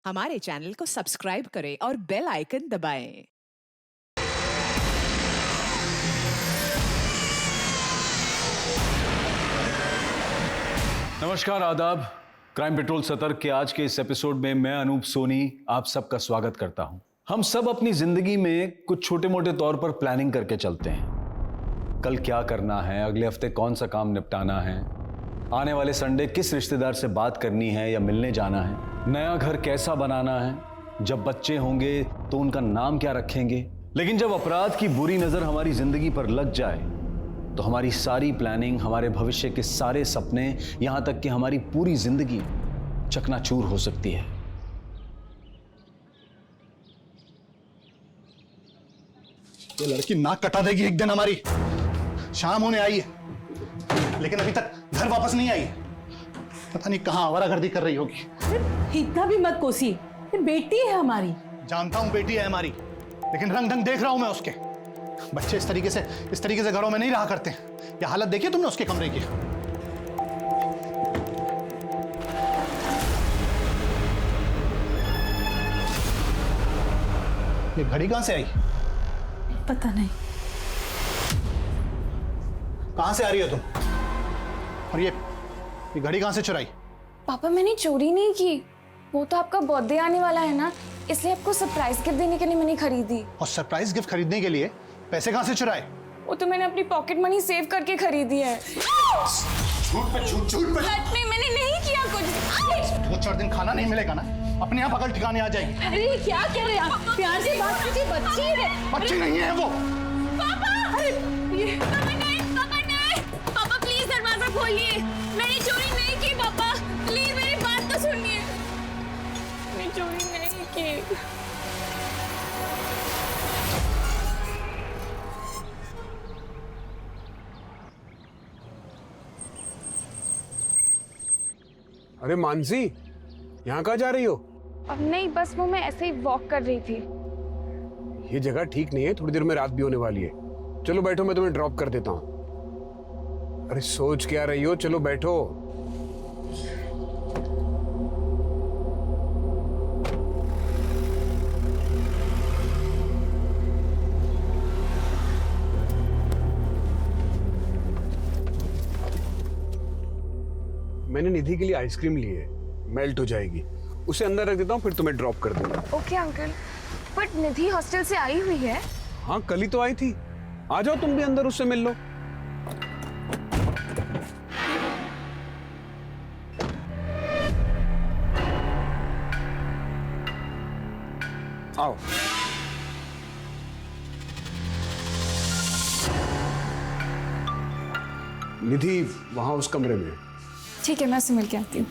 हमारे चैनल को सब्सक्राइब करें और बेल आइकन दबाएं। नमस्कार, आदाब। क्राइम पेट्रोल सतर्क के आज के इस एपिसोड में मैं अनूप सोनी आप सबका स्वागत करता हूं। हम सब अपनी जिंदगी में कुछ छोटे मोटे तौर पर प्लानिंग करके चलते हैं। कल क्या करना है, अगले हफ्ते कौन सा काम निपटाना है, आने वाले संडे किस रिश्तेदार से बात करनी है या मिलने जाना है, नया घर कैसा बनाना है, जब बच्चे होंगे तो उनका नाम क्या रखेंगे। लेकिन जब अपराध की बुरी नजर हमारी जिंदगी पर लग जाए तो हमारी सारी प्लानिंग, हमारे भविष्य के सारे सपने, यहां तक कि हमारी पूरी जिंदगी चकनाचूर हो सकती है। ये लड़की नाक कटा देगी एक दिन हमारी। शाम होने आई है लेकिन अभी तक घर वापस नहीं आई है। पता नहीं कहां आवारागर्दी कर रही होगी। इतना भी मत कोसी, ये बेटी है हमारी। जानता हूं बेटी है हमारी, लेकिन रंग ढंग देख रहा हूं मैं उसके। बच्चे इस तरीके से घरों में नहीं रहा करते। ये हालत देखी तुमने उसके कमरे की? ये घड़ी कहां से आई? पता नहीं। कहां से आ रही हो तुम? और ये घड़ी कहां से चुराई? पापा, मैंने चोरी नहीं की। वो तो आपका बर्थडे आने वाला है ना, इसलिए आपको सरप्राइज गिफ्ट देने के लिए मैंने खरीदी। और सरप्राइज गिफ्ट खरीदने के लिए पैसे कहां से चुराए? वो तो मैंने अपनी पॉकेट मनी सेव करके खरीदी है। झूठ पे झूठ पे। सच में मैंने नहीं किया कुछ। 2-4 दिन खाना नहीं मिलेगा ना, अपने आप अकल ठिकाने आ जाएगी। अरे क्या कर रहे हैं आप? प्यार से बात कीजिए, बच्ची है। बच्ची नहीं है वो। पापा! अरे ये पापा नहीं। पापा प्लीज दरवाजा खोलिए। मैंने चोरी नहीं की पापा, प्लीज मेरी बात तो सुनिए। मैंने चोरी नहीं की। अरे मानसी, यहाँ कहाँ जा रही हो? अब नहीं, बस वो मैं ऐसे ही वॉक कर रही थी। ये जगह ठीक नहीं है, थोड़ी देर में रात भी होने वाली है। चलो बैठो, मैं तुम्हें ड्रॉप कर देता हूँ। अरे सोच क्या रही हो, चलो बैठो। मैंने निधि के लिए आइसक्रीम ली है, मेल्ट हो जाएगी। उसे अंदर रख देता हूँ, फिर तुम्हें ड्रॉप कर दूंगा। Okay uncle, but Nidhi hostel से आई हुई है। हाँ, कल ही तो आई थी। आ जाओ तुम भी अंदर, उससे मिल लो। आओ। निधि वहां उस कमरे में। ठीक है, मैं उससे मिल के आती हूँ।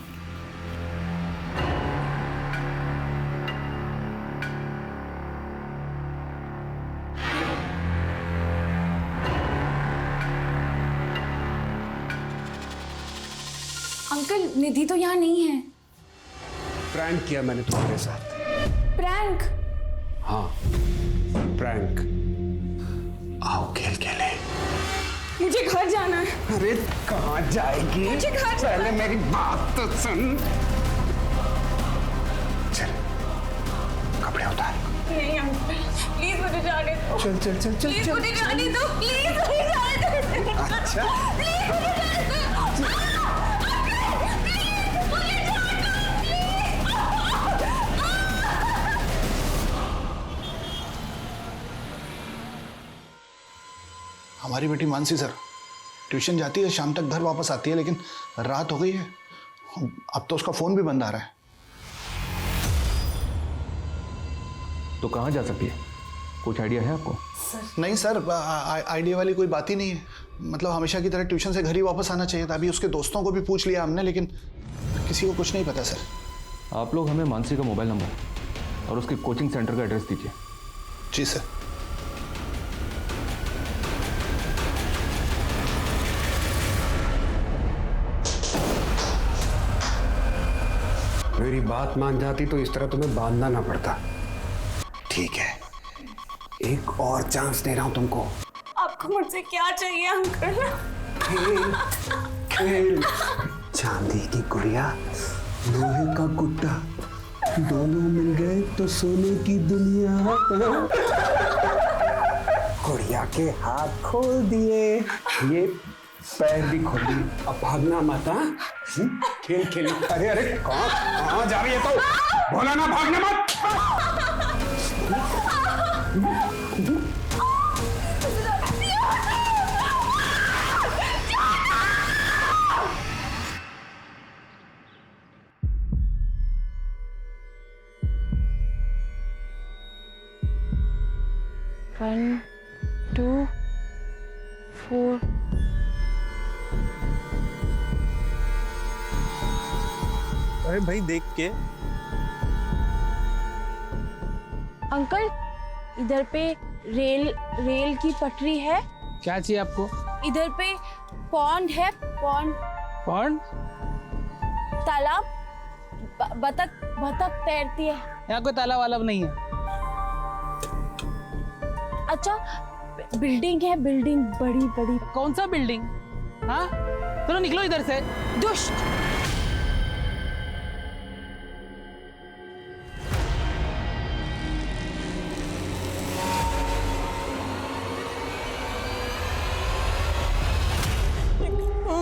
अंकल, निधि तो यहाँ नहीं है। प्रैंक किया मैंने तुम्हारे साथ। प्रैंक? हाँ, प्रैंक। आओ खेल खेले। मुझे घर जाना है। अरे कहाँ जाएगी? मुझे घर जाना पहले मेरी बात तो सुन। चल, कपड़े उतार। नहीं अंकल, प्लीज मुझे जाने दो। चल चल चल चल। प्लीज मुझे जाने दो, प्लीज मुझे जाने दो। अच्छा, प्लीज मुझे जाने दो। हमारी बेटी मानसी सर ट्यूशन जाती है, शाम तक घर वापस आती है, लेकिन रात हो गई है। अब तो उसका फोन भी बंद आ रहा है। तो कहाँ जा सकती है? कुछ आइडिया है आपको? नहीं सर, आइडिया वाली कोई बात ही नहीं है। मतलब हमेशा की तरह ट्यूशन से घर ही वापस आना चाहिए था। अभी उसके दोस्तों को भी पूछ लिया हमने, लेकिन किसी को कुछ नहीं पता सर। आप लोग हमें मानसी का मोबाइल नंबर और उसके कोचिंग सेंटर का एड्रेस दीजिए। जी सर। मेरी बात मान जाती तो इस तरह तुम्हें बांधना ना पड़ता। ठीक है, एक और चांस दे रहा हूं तुमको। आपको मुझसे क्या चाहिए अंकल? खेल खेल। चांदी की गुड़िया, लोहे का गुड्डा, दोनों मिल गए तो सोने की दुनिया। गुड़िया के हाथ खोल दिए, ये पैर भी खोल दिए। अब भागना मत, हाँ? खेल खेल। अरे अरे कहाँ जा रही है तो? बोला ना भागना मत। One, two, four. अरे भाई देख के। अंकल, इधर पे रेल की पटरी है। क्या चाहिए आपको? इधर पे पॉन्ड है, कौन? तालाब। बतख तैरती है। यहाँ कोई तालाब वालाब नहीं है। अच्छा, बिल्डिंग है, बिल्डिंग बड़ी बड़ी। कौन सा बिल्डिंग? हाँ, चलो निकलो इधर से। दुष्ट।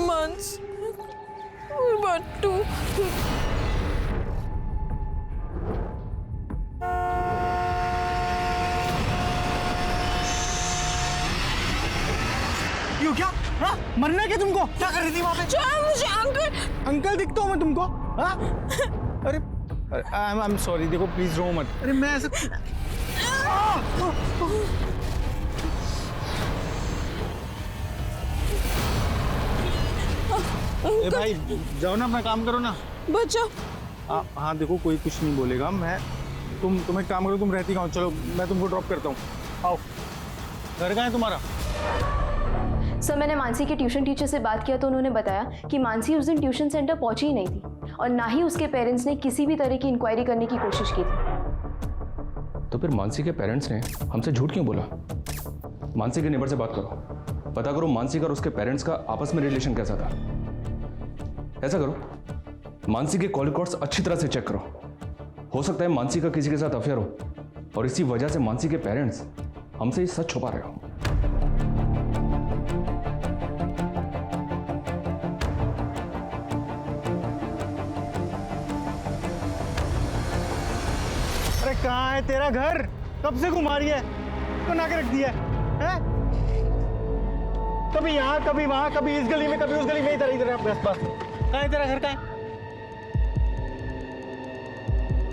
Months. But two. क्यों क्या? हाँ? मरना क्या तुमको? क्या कर रही थी वहाँ पे? मुझे अंकल। अंकल दिखता हूँ मैं तुमको? हाँ? अरे आई एम सॉरी, देखो प्लीज रो मत। अरे मैं ऐसे ए भाई जाओ ना, अपना काम करो ना। बचाओ। हाँ देखो कोई कुछ नहीं बोलेगा। मैं तुम एक काम करो, तुम रहती कहाँ हो? चलो मैं तुमको ड्रॉप करता हूँ। आओ। घर कहाँ है तुम्हारा? सर मैंने मानसी के ट्यूशन टीचर से बात किया तो उन्होंने बताया कि मानसी उस दिन ट्यूशन सेंटर पहुंची ही नहीं थी और ना ही उसके पेरेंट्स ने किसी भी तरह की इंक्वायरी करने की कोशिश की थी। तो फिर मानसी के पेरेंट्स ने हमसे झूठ क्यों बोला? मानसी के नेबर से बात करो, पता करो मानसी का और उसके पेरेंट्स का आपस में रिलेशन कैसा था। ऐसा करो, मानसी के कॉल रिकॉर्ड्स अच्छी तरह से चेक करो। हो सकता है मानसी का किसी के साथ अफेयर हो और इसी वजह से मानसी के पेरेंट्स हमसे ये सच छुपा रहे हो। अरे कहाँ है तेरा घर? कब से घुमा रही है? बना के रख दिया है? कभी यहाँ कभी वहां, कभी इस गली में कभी उस गली में, इधर बस। कहाँ है तेरा घर? कहाँ है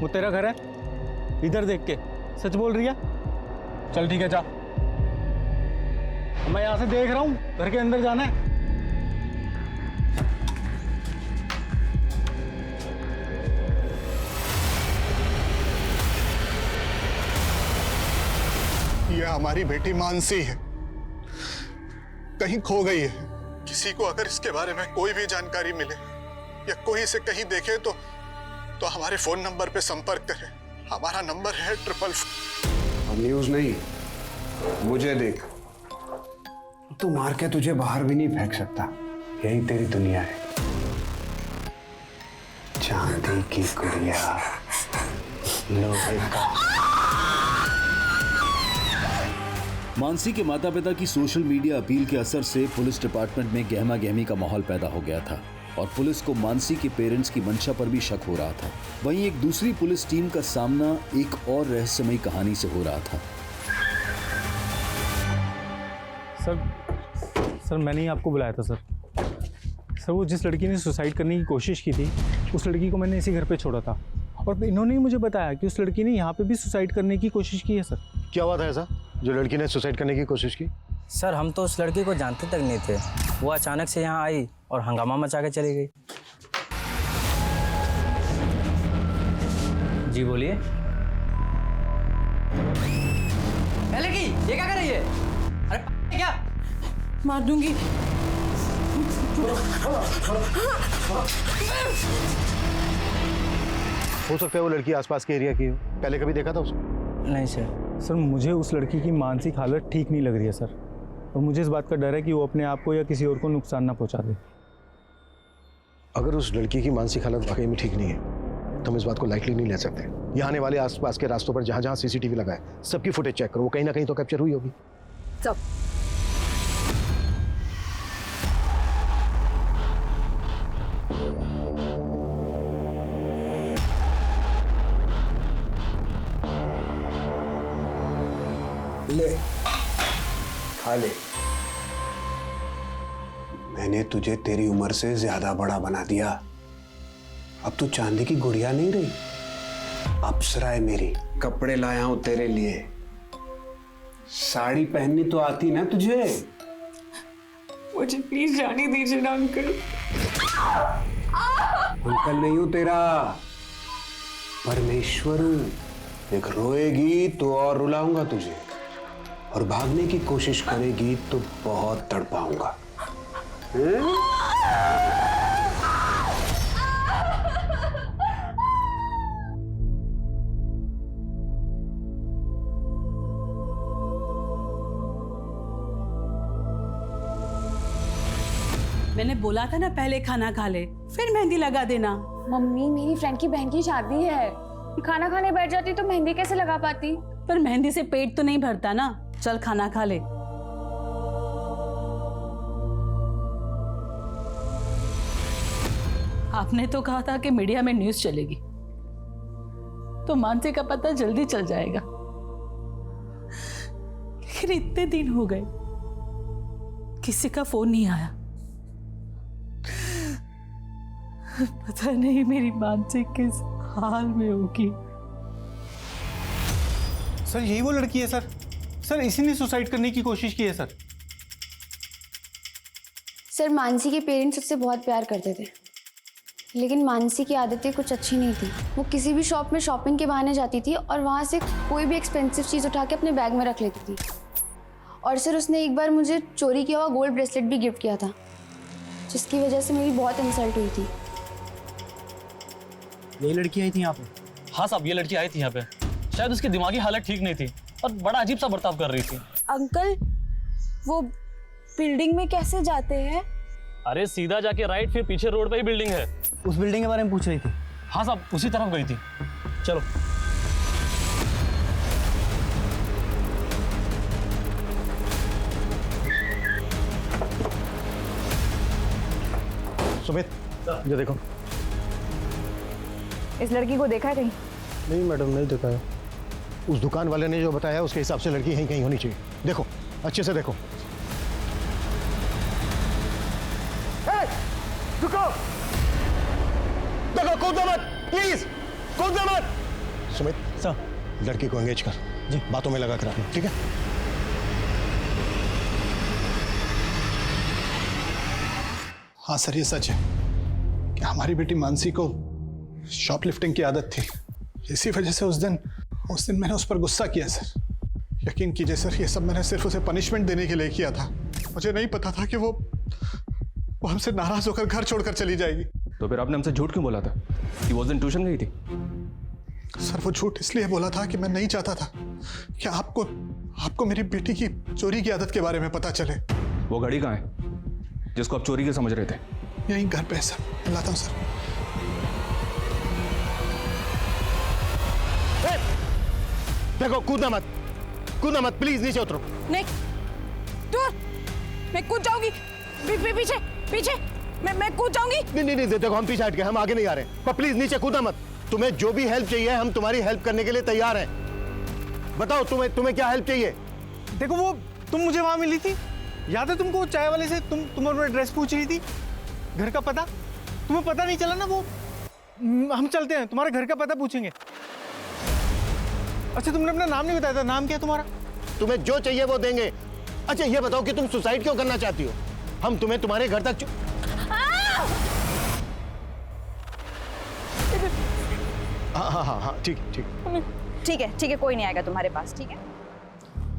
वो? तेरा घर है? इधर देख के सच बोल रही है? चल ठीक है जा, मैं यहाँ से देख रहा हूँ, घर के अंदर जाना है। ये हमारी बेटी मानसी है, कहीं खो गई है। किसी को अगर इसके बारे में कोई भी जानकारी मिले या कोई इसे कहीं देखे तो हमारे फोन नंबर पे संपर्क करें। हमारा नंबर है 444। न्यूज नहीं, मुझे देख। तू मार के तुझे बाहर भी नहीं फेंक सकता, यही तेरी दुनिया है। चांदी की गुड़िया, लोहे का। मानसी के माता पिता की सोशल मीडिया अपील के असर से पुलिस डिपार्टमेंट में गहमा गहमी का माहौल पैदा हो गया था और पुलिस को मानसी के पेरेंट्स की मंशा पर भी शक हो रहा था। वहीं एक दूसरी पुलिस टीम का सामना एक और रहस्यमयी कहानी से हो रहा था। सर मैंने ही आपको बुलाया था सर। वो जिस लड़की ने सुसाइड करने की कोशिश की थी, उस लड़की को मैंने इसी घर पे छोड़ा था और इन्होंने ही मुझे बताया कि उस लड़की ने यहाँ पे भी सुसाइड करने की कोशिश की है। सर क्या हुआ था ऐसा जो लड़की ने सुसाइड करने की कोशिश की? सर हम तो उस लड़की को जानते तक नहीं थे, वो अचानक से यहाँ आई और हंगामा मचा के चली गई। जी बोलिए। ये क्या कर रही है? अरे क्या? मार दूंगी। हो सकता है वो लड़की आसपास के एरिया की हो। पहले कभी देखा था उसको? नहीं सर। सर मुझे उस लड़की की मानसिक हालत ठीक नहीं लग रही है सर, और मुझे इस बात का डर है कि वो अपने आप को या किसी और को नुकसान ना पहुंचा दे। अगर उस लड़की की मानसिक हालत वाकई में ठीक नहीं है तुम इस बात को लाइटली नहीं ले सकते। यहाँ आने वाले आसपास के रास्तों पर जहां जहां सीसीटीवी लगा है, सबकी फुटेज चेक करो, वो कहीं ना कहीं तो कैप्चर हुई होगी। सब ले खा ले। मैंने तुझे तेरी उम्र से ज्यादा बड़ा बना दिया। अब तू चांदी की गुड़िया नहीं रही, अप्सरा है मेरी। कपड़े लाया हूं तेरे लिए। साड़ी पहननी तो आती ना तुझे? मुझे प्लीज जाने दीजिए ना अंकल। अंकल नहीं हूं तेरा, परमेश्वर हूं। एक रोएगी तो और रुलाऊंगा तुझे, और भागने की कोशिश करेगी तो बहुत तड़पाऊंगा। मैंने बोला था ना पहले खाना खा ले, फिर मेहंदी लगा देना। मम्मी, मेरी फ्रेंड की बहन की शादी है, खाना खाने बैठ जाती तो मेहंदी कैसे लगा पाती? पर मेहंदी से पेट तो नहीं भरता ना। चल खाना खा ले। आपने तो कहा था कि मीडिया में न्यूज़ चलेगी, तो मानसी का पता जल्दी चल जाएगा। लेकिन इतने दिन हो गए, किसी का फोन नहीं आया। पता नहीं मेरी मानसी किस हाल में होगी। सर यही वो लड़की है सर। सर इसी ने सुसाइड करने की कोशिश की है सर। सर, मानसी के पेरेंट्स उससे बहुत प्यार करते थे, लेकिन मानसी की आदतें कुछ अच्छी नहीं थी। वो किसी भी शॉप में शॉपिंग के बहाने जाती थी और वहाँ से कोई भी एक्सपेंसिव चीज़ उठा के अपने बैग में रख लेती थी। और सर, उसने एक बार मुझे चोरी किया हुआ गोल्ड ब्रेसलेट भी गिफ्ट किया था, जिसकी वजह से मेरी बहुत इंसल्ट हुई थी। यही लड़की आई थी यहाँ पे? हाँ साहब, ये लड़की आई थी यहाँ पे। शायद उसकी दिमागी हालत ठीक नहीं थी और बड़ा अजीब सा बर्ताव कर रही थी। अंकल, वो बिल्डिंग में कैसे जाते हैं? अरे सीधा जाके राइट, फिर पीछे रोड पे ही बिल्डिंग है। उस बिल्डिंग के बारे में पूछ रही थी? हाँ साहब, उसी तरफ गई थी। चलो। सुमित, ये देखो। इस लड़की को देखा है कहीं? नहीं मैडम, नहीं देखा है। उस दुकान वाले ने जो बताया उसके हिसाब से लड़की यहीं कहीं होनी चाहिए। देखो, अच्छे से देखो। रुको, देखो, कूदो मत, प्लीज कूदो मत। सुमित सर, लड़की को एंगेज कर जी, बातों में लगा कर रखना, ठीक है? हाँ सर, ये सच है कि हमारी बेटी मानसी को शॉपलिफ्टिंग की आदत थी। इसी वजह से उस दिन मैंने उस पर गुस्सा किया सर। यकीन कीजिए सर, ये सब मैंने सिर्फ उसे पनिशमेंट देने के लिए किया था। मुझे नहीं पता था कि वो हमसे नाराज होकर घर छोड़कर चली जाएगी। तो फिर आपने हमसे झूठ क्यों बोला था कि वो उस दिन ट्यूशन गई थी? सर, वो झूठ इसलिए बोला था कि मैं नहीं चाहता था कि आपको मेरी बेटी की चोरी की आदत के बारे में पता चले। वो घड़ी कहाँ है जिसको आप चोरी के समझ रहे थे? यहीं घर पे है सर, लाता हूँ सर। देखो, कूदना मत, प्लीज नीचे उतरो। नहीं, दूर, मैं कूद जाऊंगी। पीछे पीछे, मैं कूद जाऊंगी। नहीं, देखो, हम पीछे हट गए, हम आगे नहीं आ रहे, पर प्लीज नीचे कूदना मत। तुम्हें जो भी हेल्प चाहिए, हम तुम्हारी हेल्प करने के लिए तैयार हैं। बताओ, तुम्हें क्या हेल्प चाहिए? देखो, वो तुम मुझे वहां मिली थी, याद है तुमको? चाय वाले से तुम अपना एड्रेस पूछ रही थी, घर का पता। तुम्हें पता नहीं चला ना? वो हम चलते हैं, तुम्हारे घर का पता पूछेंगे। अच्छा, तुमने अपना नाम नहीं बताया था। नाम क्या है तुम्हारा? तुम्हें जो चाहिए वो देंगे। अच्छा, ये बताओ कि तुम सुसाइड क्यों करना चाहती हो? हम तुम्हें तुम्हारे घर तक हाँ, ठीक है, कोई नहीं आएगा तुम्हारे पास, ठीक है?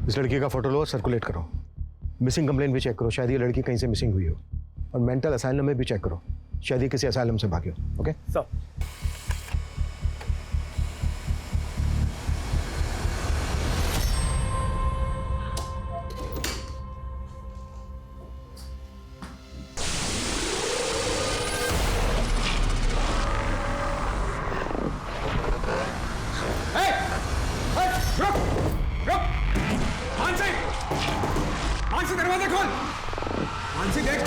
इस लड़की का फोटो लो और सर्कुलेट करो। मिसिंग कंप्लेंट भी चेक करो, शायद ये लड़की कहीं से मिसिंग हुई हो। और मेंटल असाइलम में भी चेक करो, शायद ये किसी असाइलम से भागी हो। Okay sir. मानसी दरवाजा खोल। मानसी देख,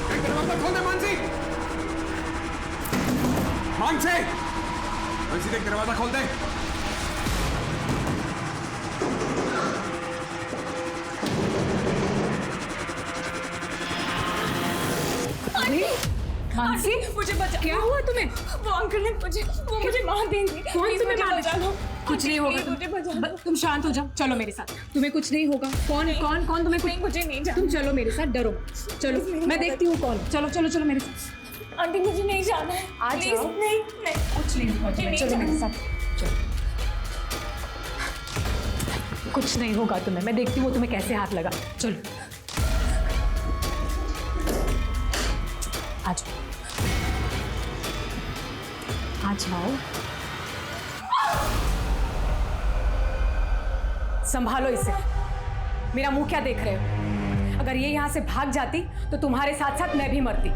देख दरवाजा खोल दे मानसी। मानसी, मानसी देख दरवाजा खोल दे। मानसी, मुझे बचा। क्या हुआ तुम्हें? वो अंकल ने मुझे मार देंगे। कौन तुम्हें मार बचा? कुछ नहीं होगा। मुझे बचा। तुम शांत हो जाओ, चलो मेरे साथ। तुम्हें कुछ नहीं होगा। कौन कौन कौन तुम्हें नहीं, मुझे नहीं जाना। तुम चलो मेरे साथ, डरो मत। चलो मैं देखती हूँ कौन। चलो चलो चलो मेरे साथ। आंटी मुझे नहीं जाना है। आ प्लीज जाओ। नहीं, कुछ नहीं होगा तुम्हें, चलो मेरे साथ। चलो, कुछ नहीं होगा तुम्हें। मैं देखती हूँ तुम्हें कैसे हाथ लगा। चलो आ जाओ, आ जाओ। संभालो इसे। मेरा मुंह क्या देख रहे हो? अगर ये यहां से भाग जाती तो तुम्हारे साथ साथ मैं भी मरती।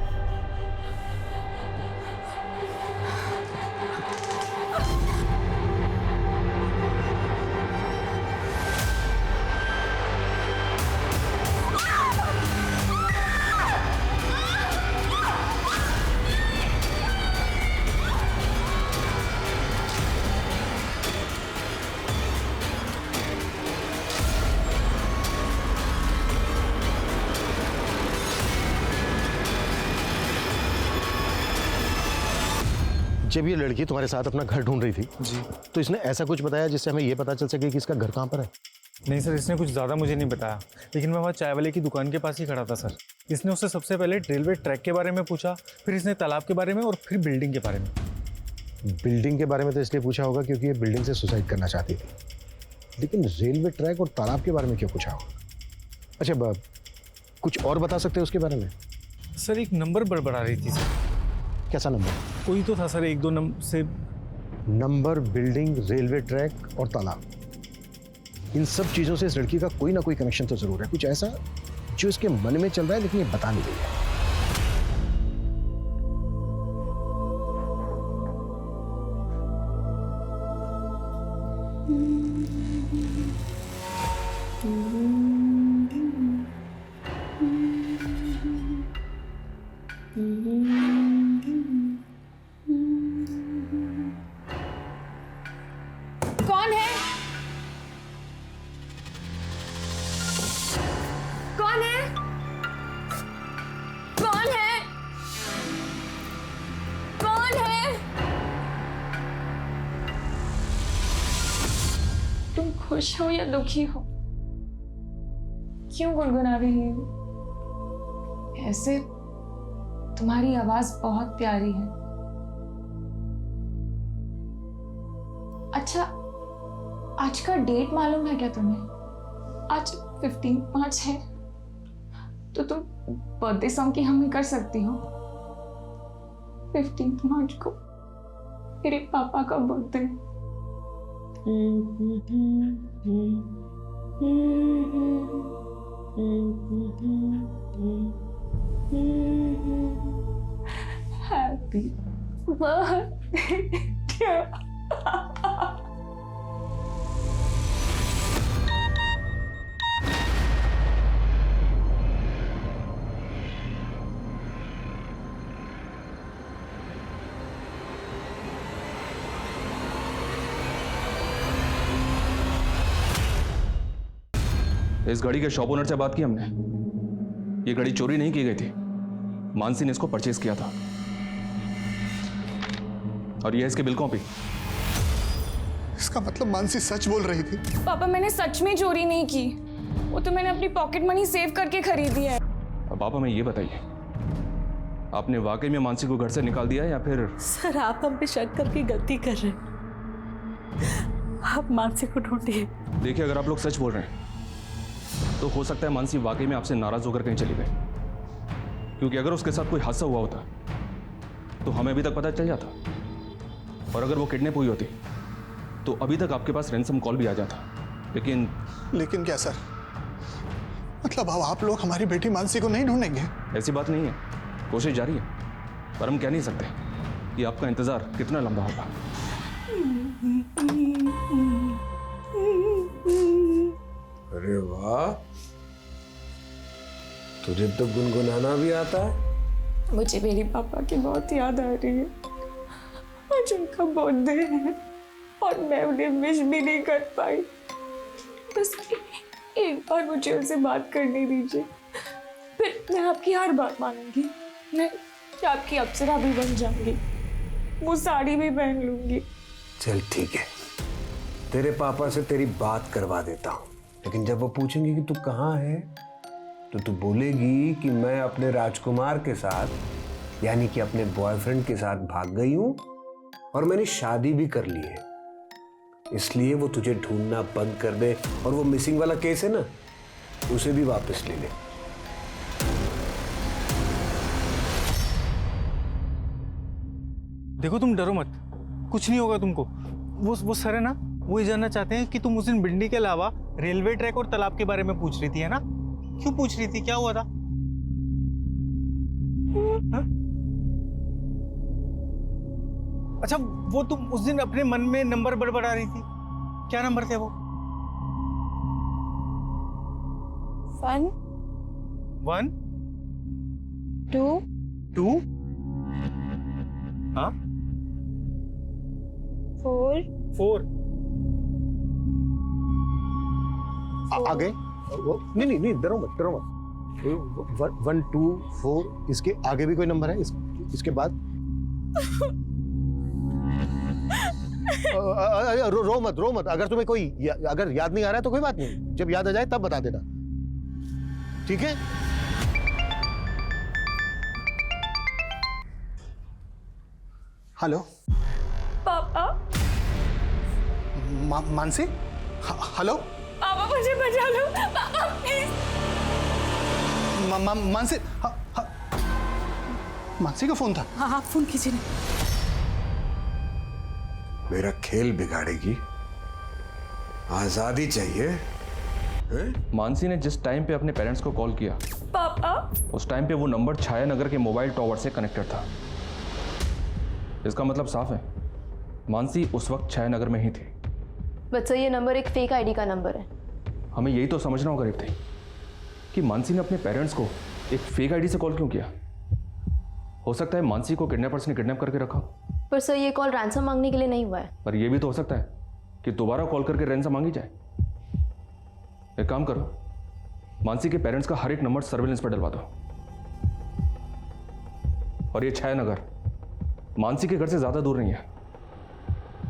जब ये लड़की तुम्हारे साथ अपना घर ढूंढ रही थी जी, तो इसने ऐसा कुछ बताया जिससे हमें ये पता चल सके कि इसका घर कहाँ पर है? नहीं सर, इसने कुछ ज़्यादा मुझे नहीं बताया, लेकिन मैं वहाँ चाय वाले की दुकान के पास ही खड़ा था सर। इसने उससे सबसे पहले रेलवे ट्रैक के बारे में पूछा, फिर इसने तालाब के बारे में और फिर बिल्डिंग के बारे में। बिल्डिंग के बारे में तो इसलिए पूछा होगा क्योंकि ये बिल्डिंग से सुसाइड करना चाहती थी, लेकिन रेलवे ट्रैक और तालाब के बारे में क्यों पूछा होगा? अच्छा, कुछ और बता सकते हो उसके बारे में? सर एक नंबर बड़बड़ा रही थी सर। कैसा नंबर? कोई तो था सर, 1-2 नंबर से। नंबर, बिल्डिंग, रेलवे ट्रैक और तालाब, इन सब चीजों से इस लड़की का कोई ना कोई कनेक्शन तो जरूर है। कुछ ऐसा जो इसके मन में चल रहा है लेकिन ये बता नहीं रही है। कौन है? कौन है? कौन है? कौन है? तुम खुश हो या दुखी हो? क्यों गुनगुना रही हो? ऐसे तुम्हारी आवाज बहुत प्यारी है। अच्छा, आज का डेट मालूम है क्या तुम्हें? आज 15 मार्च है, तो तुम बर्थडे सॉन्ग की हमें कर सकती हो। 15 मार्च को मेरे पापा का बर्थडे। Happy birthday. इस गाड़ी के शॉप ओनर से बात की हमने। ये गाड़ी चोरी नहीं की गई थी, मानसी ने इसको परचेज किया था। और ये इसकी बिल कॉपी। इसका मतलब मानसी सच बोल रही थी? पापा, मैंने सच में चोरी नहीं की, वो तो मैंने अपनी पॉकेट मनी सेव करके खरीदी है। अब आप हमें ये बताइए, आपने वाकई में मानसी को घर से निकाल दिया या फिर? सर, आप हम पे शक करके गलती कर रहे हैं। आप मानसी को ढूंढिए। देखिए, अगर आप लोग सच बोल रहे हैं तो हो सकता है मानसी वाकई में आपसे नाराज होकर कहीं चली गई, क्योंकि अगर उसके साथ कोई हादसा हुआ होता तो हमें अभी तक पता चल जाता, और अगर वो किडनैप हुई होती तो अभी तक आपके पास रैंसम कॉल भी आ जाता। लेकिन क्या सर? मतलब अब आप लोग हमारी बेटी मानसी को नहीं ढूंढेंगे? ऐसी बात नहीं है, कोशिश जारी है, पर हम कह नहीं सकते कि आपका इंतजार कितना लंबा होगा। अरे वाह, तुझे तो गुनगुनाना भी आता है। मुझे मेरे पापा की बहुत याद आ रही है। आज उनका बर्थडे है और मैं उन्हें विश भी नहीं कर पाई। बस एक बार मुझे उनसे बात करने दीजिए, फिर मैं आपकी हर बात मानूंगी। मैं आपकी अप्सरा भी बन जाऊंगी, वो साड़ी भी पहन लूंगी। चल ठीक है, तेरे पापा से तेरी बात करवा देता हूँ, लेकिन जब वो पूछेंगे कि तू कहाँ है तो तू बोलेगी कि मैं अपने राजकुमार के साथ यानी कि अपने बॉयफ्रेंड के साथ भाग गई हूँ और मैंने शादी भी कर ली है, इसलिए वो तुझे ढूंढना बंद कर दे और वो मिसिंग वाला केस है ना उसे भी वापस ले ले। देखो तुम डरो मत, कुछ नहीं होगा तुमको। वो सर है ना, वो ये जानना चाहते हैं कि तुम उस दिन भिंडी के अलावा रेलवे ट्रैक और तालाब के बारे में पूछ रही थी, है ना? क्यों पूछ रही थी, क्या हुआ था? हा? अच्छा, वो तुम उस दिन अपने मन में नंबर बड़बड़ा रही थी, क्या नंबर थे वो? 1 1 2 2 हाँ 4 आ गए? नहीं, डरो मत। 1 2 4 इसके आगे भी कोई नंबर है? इसके बाद रो मत। अगर तुम्हें कोई अगर याद नहीं आ रहा है तो कोई बात नहीं, जब याद आ जाए तब बता देना, ठीक है? हेलो पापा। मानसी, हेलो पापा मुझे बचा लो पापा प्लीज। मानसी, मानसी का फोन था? हाँ आप फोन कीजिए ना। मेरा खेल बिगाड़ेगी, आजादी चाहिए है? मानसी ने जिस टाइम पे अपने पेरेंट्स को कॉल किया पापा, उस टाइम पे वो नंबर छाया नगर के मोबाइल टॉवर से कनेक्टेड था। इसका मतलब साफ है, मानसी उस वक्त छाया नगर में ही थी। बट सर ये नंबर एक फेक आईडी का नंबर है। हमें यही तो समझना होगा रिप्ती कि मानसी ने अपने पेरेंट्स को एक फेक आईडी से कॉल क्यों किया। हो सकता है मानसी को किडनैपर्स ने किडनैप करके रखा, पर सर ये कॉल रैंसम मांगने के लिए नहीं हुआ है। पर यह भी तो हो सकता है कि दोबारा कॉल करके रैंसम मांगी जाए। एक काम करो, मानसी के पेरेंट्स का हर एक नंबर सर्विलेंस पर डलवा दो। और ये छाया नगर मानसी के घर से ज्यादा दूर नहीं है।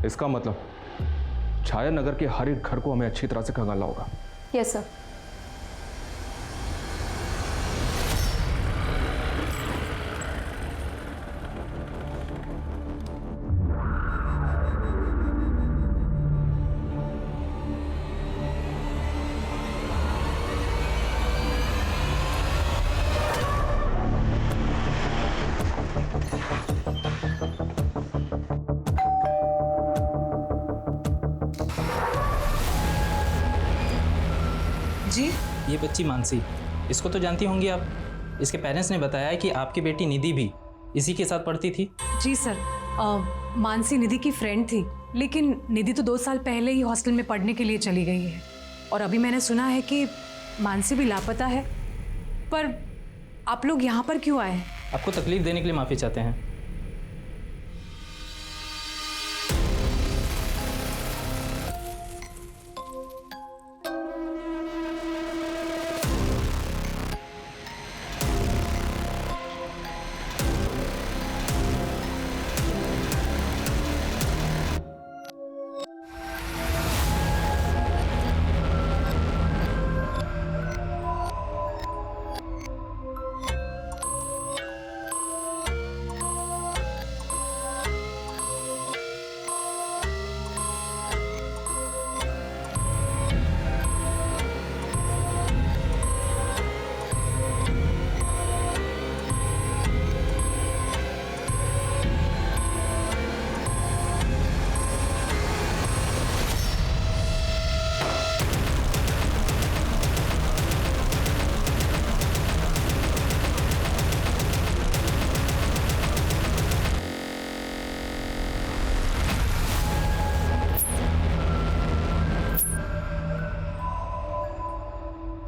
इसका मतलब छाया नगर के हर एक घर को हमें अच्छी तरह से खंगालना होगा। Yes sir. जी ये बच्ची मानसी, इसको तो जानती होंगी आप। इसके पेरेंट्स ने बताया कि आपकी बेटी निधि भी इसी के साथ पढ़ती थी। जी सर, मानसी निधि की फ्रेंड थी, लेकिन निधि तो 2 साल पहले ही हॉस्टल में पढ़ने के लिए चली गई है। और अभी मैंने सुना है कि मानसी भी लापता है। पर आप लोग यहाँ पर क्यों आए हैं? आपको तकलीफ देने के लिए माफ़ी चाहते हैं।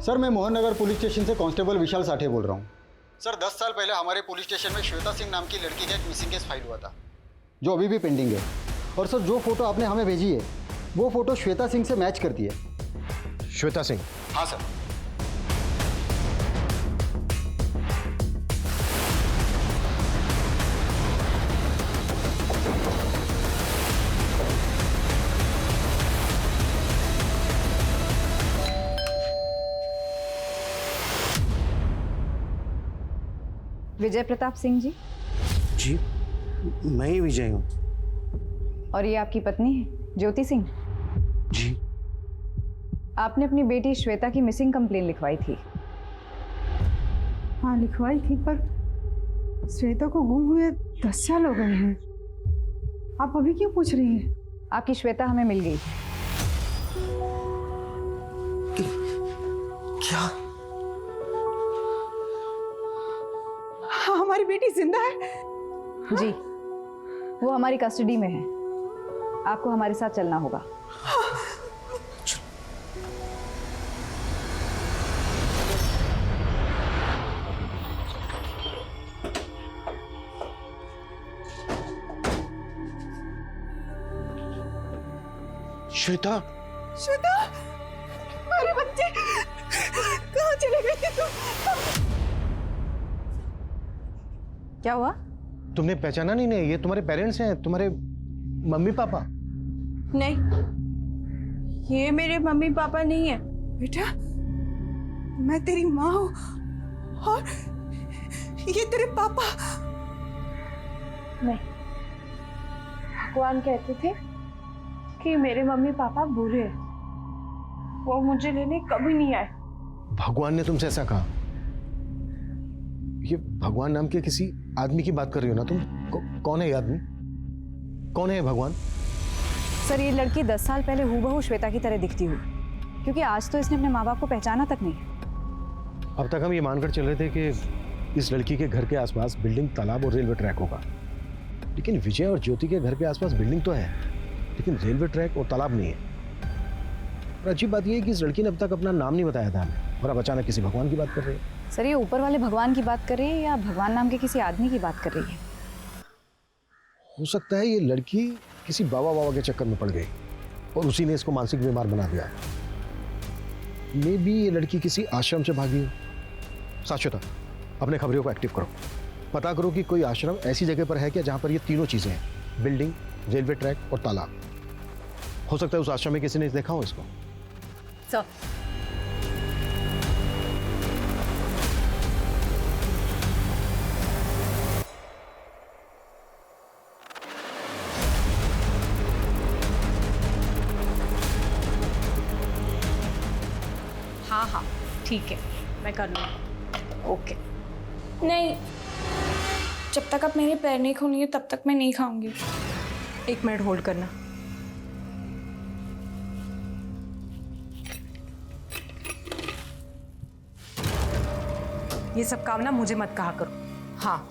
सर मैं मोहन नगर पुलिस स्टेशन से कांस्टेबल विशाल साठे बोल रहा हूँ। सर 10 साल पहले हमारे पुलिस स्टेशन में श्वेता सिंह नाम की लड़की का एक मिसिंग केस फाइल हुआ था, जो अभी भी पेंडिंग है। और सर जो फोटो आपने हमें भेजी है वो फोटो श्वेता सिंह से मैच करती है। श्वेता सिंह? हाँ सर। विजय प्रताप सिंह जी? जी मैं ही विजय हूँ। और ये आपकी पत्नी है ज्योति सिंह? जी। आपने अपनी बेटी श्वेता की मिसिंग कंप्लेन लिखवाई थी। हाँ लिखवाई थी, पर श्वेता को गुम हुए 10 साल हो गए हैं। आप अभी क्यों पूछ रही हैं? आपकी श्वेता हमें मिल गई। क्या? हाँ, हमारी बेटी जिंदा है? जी, वो हमारी कस्टडी में है। आपको हमारे साथ चलना होगा। श्वेता? श्वेता, हमारे बच्चे कहाँ चले गए थे तुम? क्या हुआ? तुमने पहचाना नहीं? नहीं, ये तुम्हारे पेरेंट्स हैं, तुम्हारे मम्मी पापा। नहीं, ये मेरे मम्मी पापा नहीं है। बेटा, मैं तेरी माँ हूँ और ये तेरे पापा। नहीं, भगवान कहते थे कि मेरे मम्मी पापा बुरे हैं, वो मुझे लेने कभी नहीं आए। भगवान ने तुमसे ऐसा कहा? ये भगवान नाम के किसी आदमी की बात कर रही हो ना तुम? कौन है ये आदमी? कौन है ये भगवान? सर ये लड़की 10 साल पहले हूबहू श्वेता की तरह दिखती हुई, क्योंकि आज तो इसने अपने माँ बाप को पहचाना तक नहीं। अब तक हम ये मानकर चल रहे थे कि इस लड़की के घर के आसपास बिल्डिंग, तालाब और रेलवे ट्रैक होगा, लेकिन विजय और ज्योति के घर के आसपास बिल्डिंग तो है, लेकिन रेलवे ट्रैक और तालाब नहीं है। और अजीब बात यह है कि इस लड़की ने अब तक अपना नाम नहीं बताया था हमें, और अब अचानक किसी भगवान की बात कर रही है। सर ये ऊपर वाले भगवान की बात कर रही है या भगवान नाम के किसी आदमी की बात कर रही है? हो सकता है ये लड़की किसी बाबा के चक्कर में पड़ गई और उसी ने इसको मानसिक बीमार बना दिया है। मे बी ये लड़की किसी आश्रम से भागी हो। साक्षता, अपने खबरों को एक्टिव करो, पता करो कि कोई आश्रम ऐसी जगह पर है क्या जहां पर ये तीनों चीजें हैं, बिल्डिंग, रेलवे ट्रैक और तालाब। हो सकता है उस आश्रम में किसी ने देखा हो इसको। सर हाँ हाँ ठीक है, मैं कर लूँगी। ओके। नहीं, जब तक आप मेरे पैर नहीं खोलेंगे तब तक मैं नहीं खाऊंगी। 1 मिनट होल्ड करना। ये सब काम ना मुझे मत कहा करो। हाँ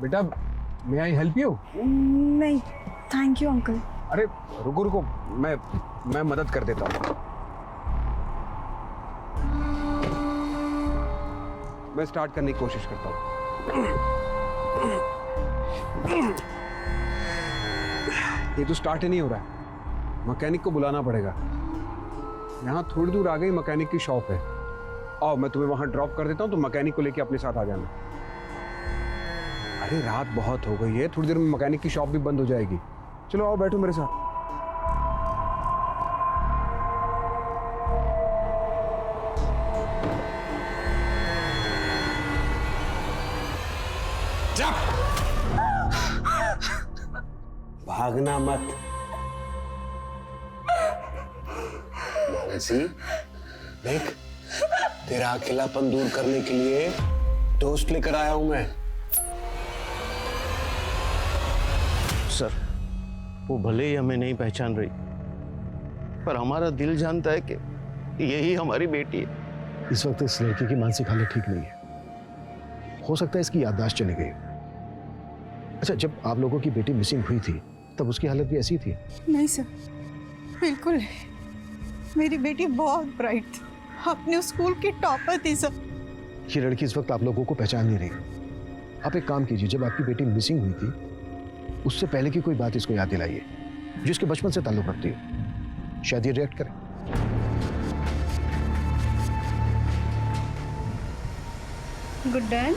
बेटा, मे आई हेल्प यू? नहीं, थैंक यू अंकल। अरे रुको रुको, मैं मदद कर देता हूँ। मैं स्टार्ट करने की कोशिश करता हूँ। ये तो स्टार्ट ही नहीं हो रहा है, मैकेनिक को बुलाना पड़ेगा। यहाँ थोड़ी दूर आ गई मैकेनिक की शॉप है। आओ मैं तुम्हें वहाँ ड्रॉप कर देता हूँ, तो मैकेनिक को लेके अपने साथ आ जाना। अरे रात बहुत हो गई है, थोड़ी देर में मैकेनिक की शॉप भी बंद हो जाएगी। चलो आओ बैठो मेरे साथ। भागना मत। मानसी, देख, तेरा अकेलापन दूर करने के लिए टोस्ट लेकर आया हूं मैं। सर, वो भले ही हमें नहीं पहचान रही, पर हमारा दिल जानता है कि यही हमारी बेटी है। इस वक्त इस लड़की की मानसिक हालत ठीक नहीं है। हो सकता है इसकी याददाश्त चली गई। अच्छा, जब आप लोगों की बेटी मिसिंग हुई थी तब उसकी हालत भी ऐसी थी? नहीं सर, बिल्कुल नहीं। मेरी बेटी बहुत ब्राइट थी, अपने स्कूल की टॉपर थी सर। ये लड़की इस वक्त आप लोगों को पहचान नहीं रही। आप एक काम कीजिए, जब आपकी बेटी मिसिंग हुई थी उससे पहले की कोई बात इसको याद दिलाइए जो इसके बचपन से ताल्लुक रखती है। शायद ये रिएक्ट करे। Good dad.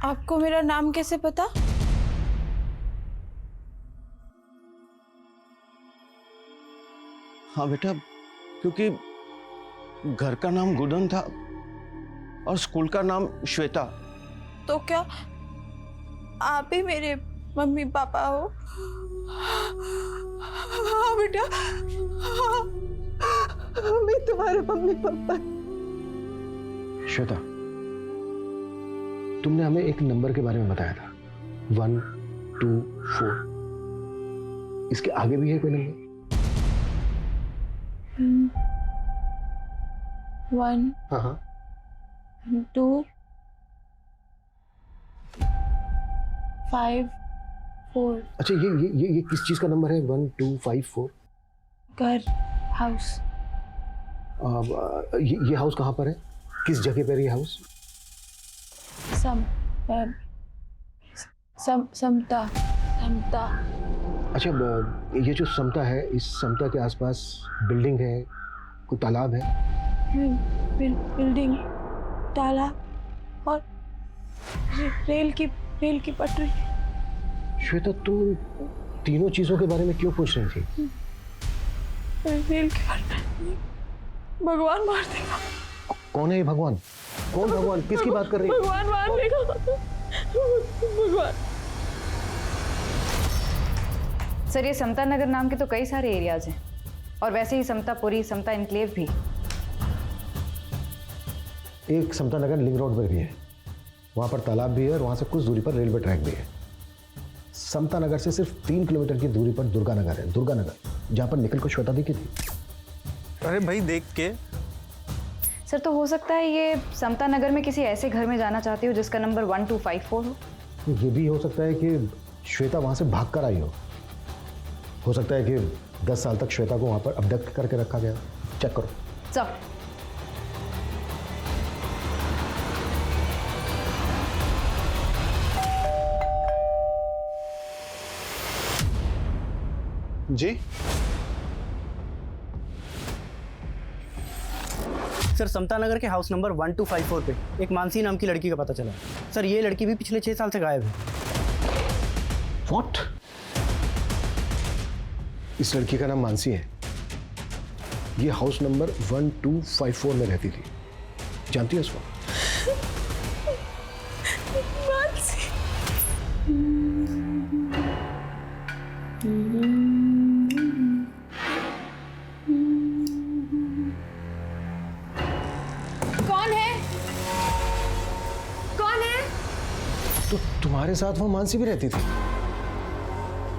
आपको मेरा नाम कैसे पता? हाँ बेटा, क्योंकि घर का नाम गुडन था और स्कूल का नाम श्वेता। तो क्या आप ही मेरे मम्मी पापा हो? हाँ बेटा, हाँ, मैं तुम्हारे मम्मी पापा। श्वेता, तुमने हमें एक नंबर के बारे में बताया था, 1 2 4। इसके आगे भी है कोई नंबर? 1 हाँ हाँ 2 5 4। अच्छा, ये किस चीज का नंबर है? 1 2 5 4? घर, हाउस। ये हाउस कहाँ पर है? किस जगह पर ये हाउस? समता। अच्छा, ये जो समता है, इस समता के आसपास बिल्डिंग है, कोई तालाब है? बिल्डिंग, तालाब और रेल की पटरी। श्वेता, तुम तीनों चीजों के बारे में क्यों पूछ रही थी? रेल की पटरी, भगवान मार देगा। कौन है ये भगवान? कौन भगवान? किसकी बात कर रही है? भगवान मार देगा। भगवान। सर, ये समता नगर नाम के तो कई सारे एरियाज हैं, और वैसे ही समतापुरी, समता इनक्लेव भी। एक समता नगर लिंक रोड पर भी है, वहाँ पर तालाब भी है और वहाँ से कुछ दूरी पर रेलवे ट्रैक भी है। समता नगर से सिर्फ 3 किलोमीटर की दूरी पर दुर्गा नगर है, दुर्गा नगर, जहाँ पर निखिल को श्वेता दिखी थी। अरे भाई, देख के। सर, तो हो सकता है ये समता नगर में किसी ऐसे घर में जाना चाहती हो जिसका नंबर 1254 हो। ये भी हो सकता है कि श्वेता वहाँ से भाग कर आई हो सकता है कि 10 साल तक श्वेता को वहाँ पर अबडक्ट करके रखा गया। चेक करो। सर, जी सर, समता नगर के हाउस नंबर 1254 पे एक मानसी नाम की लड़की का पता चला। सर, ये लड़की भी पिछले 6 साल से गायब है। What? इस लड़की का नाम मानसी है। ये हाउस नंबर 1254 में रहती थी। जानती है उसको? मानसी। कौन है? कौन है? तो तुम्हारे साथ वो मानसी भी रहती थी?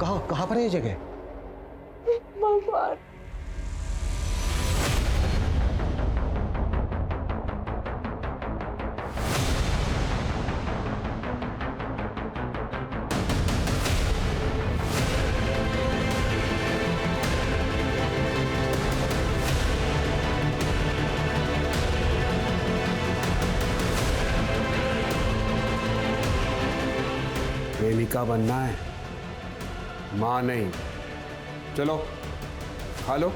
कहाँ पर है ये जगह? भगवान। प्रेमिका बनना है, मां नहीं। चलो खा लो।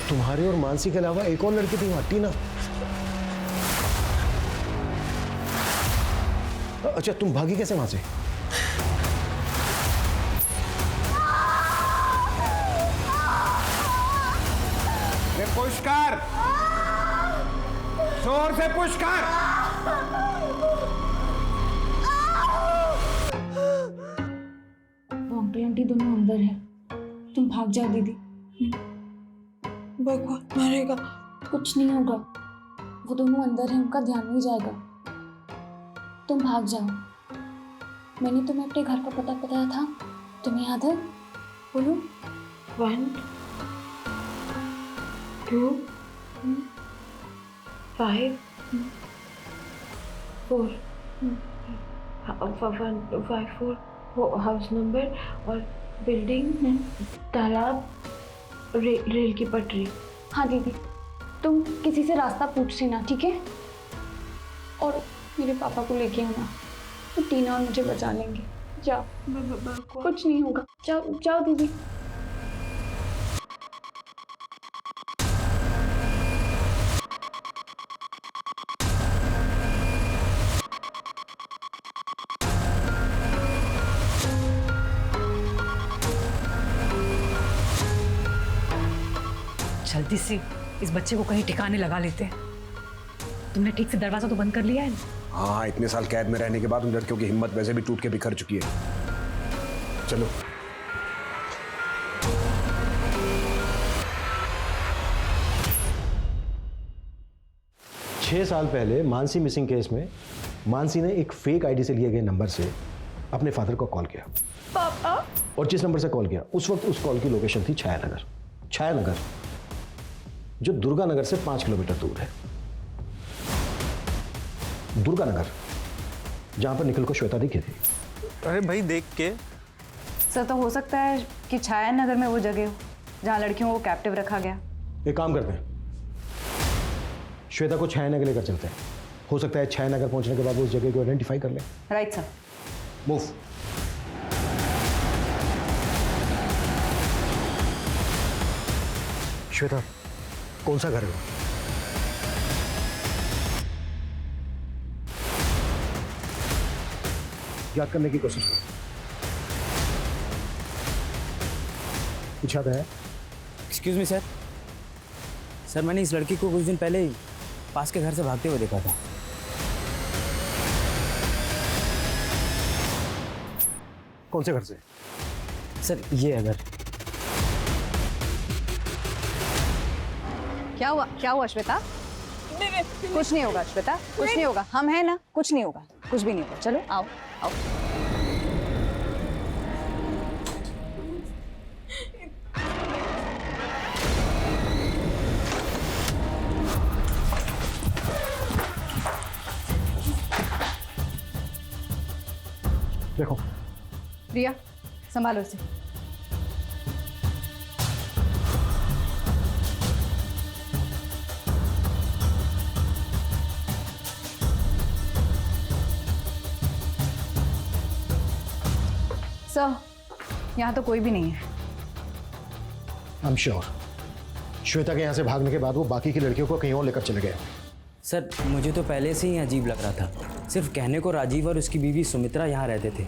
तुम्हारे और मानसी के अलावा एक और लड़की थी वहां, टीना। अच्छा, तुम भागी कैसे वहां से? पुश कर, जोर से पुश कर। वो अंकल आंटी दोनों अंदर है, तुम भाग जाओ दीदी। भगवान मारेगा। कुछ नहीं होगा, वो दोनों अंदर हैं, उनका ध्यान नहीं जाएगा। तुम भाग जाओ। मैंने तुम्हें अपने घर का पता बताया था, तुम्हें याद है? बोलो। 1 2 5 4 154 वो हाउस नंबर और बिल्डिंग, तालाब, रेल की पटरी। हाँ दीदी, तुम किसी से रास्ता पूछ लेना, ठीक है? और मेरे पापा को लेके आना, तो टीना और मुझे बचा लेंगे। जाओ, कुछ नहीं होगा। जाओ जाओ दीदी। जल्दी से इस बच्चे को कहीं ठिकाने लगा लेते हैं। तुमने ठीक से दरवाजा तो बंद कर लिया है ना? हाँ, इतने साल कैद में रहने के बाद उन लड़कियों की हिम्मत वैसे भी टूट के बिखर चुकी है। चलो। छह साल पहले मानसी मिसिंग केस में मानसी ने एक फेक आईडी से लिए गए नंबर से अपने फादर को कॉल किया। पापा? और जिस नंबर से कॉल किया उस वक्त उस कॉल की लोकेशन थी छायानगर। छायानगर जो दुर्गानगर से 5 किलोमीटर दूर है। दुर्गानगर जहां पर निखिल को श्वेता दिखी थी। अरे भाई देख के। सर तो हो सकता है कि छायानगर में वो जगह हो जहां लड़कियों को कैप्टिव रखा गया। एक काम करते हैं, श्वेता को छायानगर लेकर चलते हैं। हो सकता है छायानगर पहुंचने के बाद वो उस जगह को आइडेंटिफाई कर ले। Right sir. मूव। श्वेता, कौन सा घर है? याद करने की कोशिश करो। कुछ याद है? Excuse me sir. सर, मैंने इस लड़की को कुछ दिन पहले ही पास के घर से भागते हुए देखा था। कौन से घर से? सर, ये है घर। क्या हुआ? क्या हुआ श्वेता? कुछ नहीं होगा श्वेता, कुछ नहीं होगा। हम हैं ना, कुछ नहीं होगा, कुछ भी नहीं होगा। चलो आओ आओ। देखो प्रिया, संभालो इसे। सर, यहाँ तो कोई भी नहीं है। आई एम श्योर श्वेता के यहाँ से भागने के बाद वो बाकी की लड़कियों को कहीं और लेकर चले गए। सर, मुझे तो पहले से ही अजीब लग रहा था। सिर्फ कहने को राजीव और उसकी बीवी सुमित्रा यहाँ रहते थे,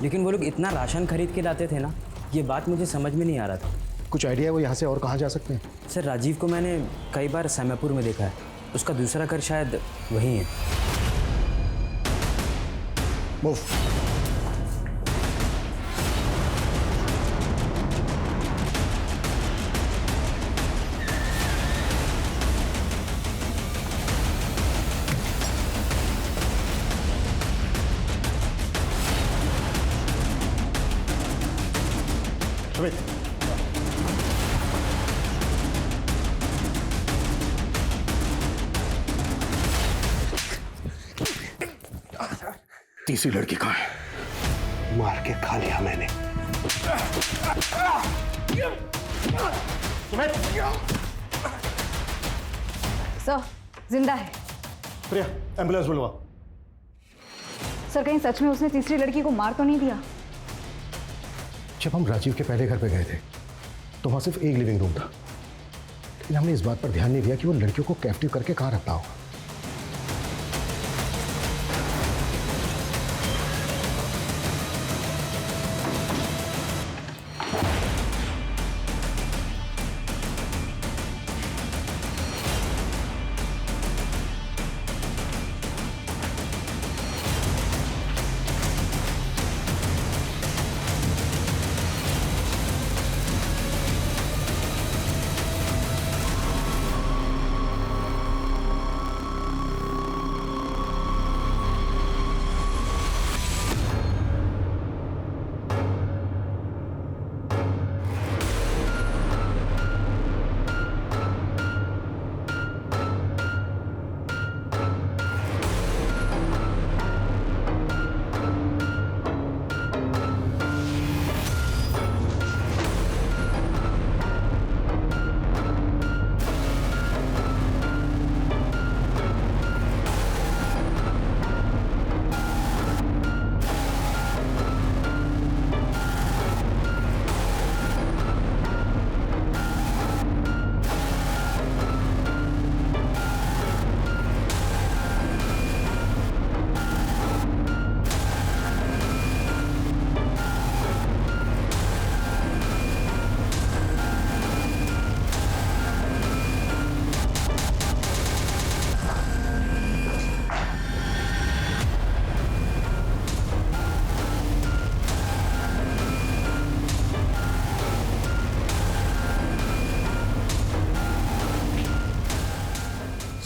लेकिन वो लोग इतना राशन खरीद के लाते थे ना, ये बात मुझे समझ में नहीं आ रहा था। कुछ आइडिया है वो यहाँ से और कहाँ जा सकते हैं? सर, राजीव को मैंने कई बार सैमापुर में देखा है। उसका दूसरा घर शायद वहीं है। मूव। तीसरी लड़की कहाँ है? मार के खा लिया मैंने। सर, जिंदा है। प्रिया, एम्बुलेंस बुलवा। सर, कहीं सच में उसने तीसरी लड़की को मार तो नहीं दिया? जब हम राजीव के पहले घर पे गए थे तो वहां सिर्फ एक लिविंग रूम था, लेकिन हमने इस बात पर ध्यान नहीं दिया कि वो लड़कियों को कैप्टिव करके कहाँ रखता होगा।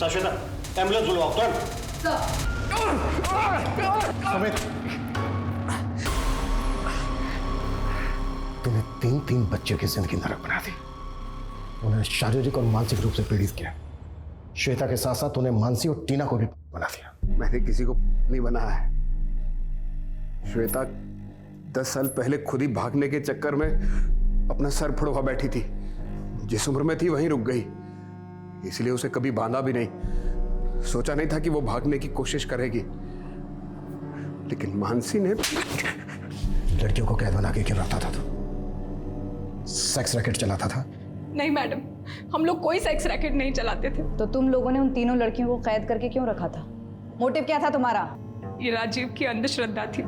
श्वेता, एम्बुलेंस बुलवाओ तुरंत। सुमित, तूने 3 बच्चों की जिंदगी नरक बना दी। उन्हें शारीरिक और मानसिक रूप से पीड़ित किया। श्वेता के साथ साथ उन्हें मानसी और टीना को भी बना दिया। मैंने किसी को नहीं बनाया है। श्वेता 10 साल पहले खुद ही भागने के चक्कर में अपना सर फुड़वा बैठी थी। जिस उम्र में थी वहीं रुक गई, इसलिए उसे कभी बांधा भी नहीं। सोचा नहीं था कि वो भागने की कोशिश करेगी, लेकिन मानसी ने लड़कियों को कैद बना के क्यों रखता था? तू सेक्स रैकेट चलाता था? नहीं मैडम, हम लोग कोई सेक्स रैकेट नहीं चलाते थे। तो तुम लोगों ने उन तीनों लड़कियों को कैद करके क्यों रखा था? मोटिव क्या था तुम्हारा? ये राजीव की अंधश्रद्धा थी।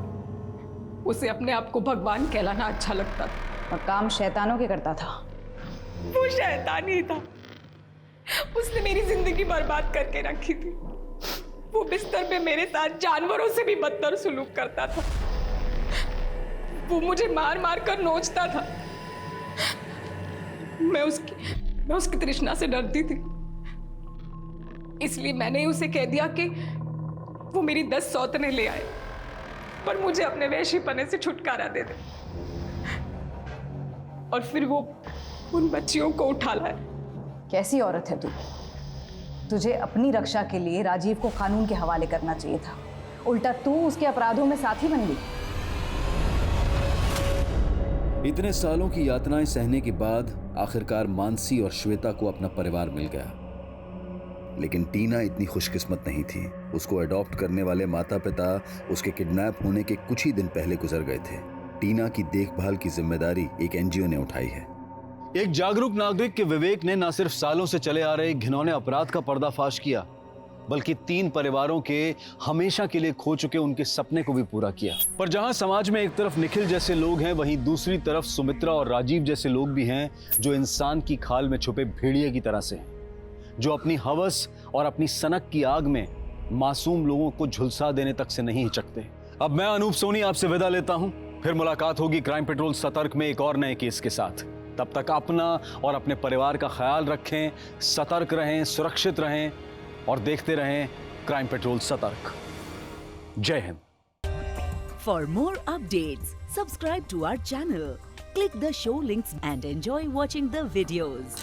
उसे अपने आप को भगवान कहलाना अच्छा लगता था। और काम शैतानों के करता था। वो शैतान ही था। उसने मेरी जिंदगी बर्बाद करके रखी थी। वो बिस्तर पे मेरे साथ जानवरों से भी बदतर सुलूक करता था। वो मुझे मार मार कर नोचता था। मैं उसकी तृष्णा से डरती थी, इसलिए मैंने उसे कह दिया कि वो मेरी 10 सौतनें ले आए, पर मुझे अपने वैश्यपने से छुटकारा दे दे। और फिर वो उन बच्चियों को उठा लाए। कैसी औरत है तू? तुझे अपनी रक्षा के लिए राजीव को कानून के हवाले करना चाहिए था, उल्टा तू उसके अपराधों में साथी बन गई। इतने सालों की यातनाएं सहने के बाद आखिरकार मानसी और श्वेता को अपना परिवार मिल गया। लेकिन टीना इतनी खुशकिस्मत नहीं थी। उसको अडॉप्ट करने वाले माता पिता उसके किडनैप होने के कुछ ही दिन पहले गुजर गए थे। टीना की देखभाल की जिम्मेदारी एक एनजीओ ने उठाई है। एक जागरूक नागरिक के विवेक ने न सिर्फ सालों से चले आ रहे घिनौने अपराध का पर्दाफाश किया, बल्कि 3 परिवारों के हमेशा के लिए खो चुके उनके सपने को भी पूरा किया। पर जहां समाज में एक तरफ निखिल जैसे लोग हैं, वहीं दूसरी तरफ सुमित्रा और राजीव जैसे लोग भी हैं जो इंसान की खाल में छुपे भेड़िए की तरह से हैं, जो अपनी हवस और अपनी सनक की आग में मासूम लोगों को झुलसा देने तक से नहीं हिचकते। अब मैं अनूप सोनी आपसे विदा लेता हूं। फिर मुलाकात होगी क्राइम पेट्रोल सतर्क में एक और नए केस के साथ। तब तक अपना और अपने परिवार का ख्याल रखें, सतर्क रहें, सुरक्षित रहें और देखते रहें क्राइम पेट्रोल सतर्क। जय Hind. For more updates, subscribe to our channel, click the show links and enjoy watching the videos.